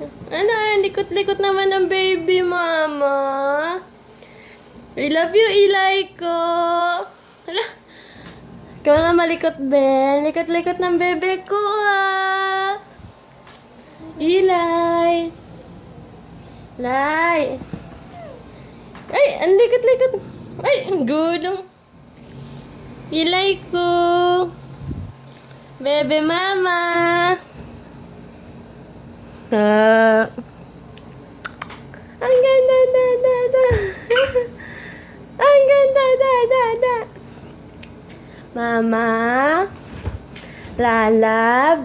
Ano, likot-likot naman ng baby mama. I love you, Eli ko. Hala. Ikaw na malikot, Ben. Likot-likot ng bebe ko, ah. Eli. Lai. Ay, ang likot-likot. Ay, ang gulong. Eli ko. Bebe mama. Ang ganda, da. Ang ganda, da. Mama. Lalab.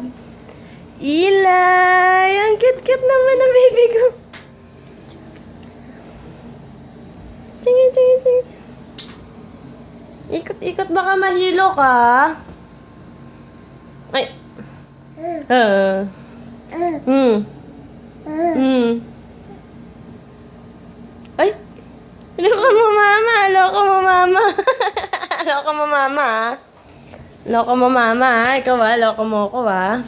Eli. Ang cute-cute naman ng baby ko. Tingin. Ikot-ikot, baka mahilo ka. Ay. Ay. Loko mo, mama. Loko mo, mama. Loko mo, mama. Loko mo, mama. Ikaw ba? Loko mo ako, ba?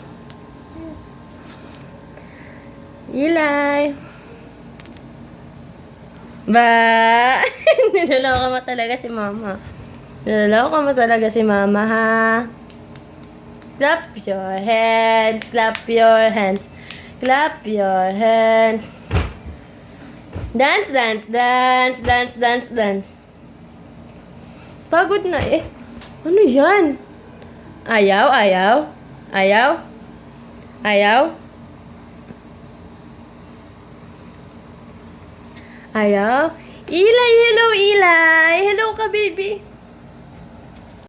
Eli. Ba? Niloloko mo talaga si mama. Niloloko mo talaga si mama, ha? Clap your hands. Clap your hands. Clap your hands. Dance. Pagod na eh. Ano yan? Ayaw. Eli, hello, Eli. Hello ka, baby.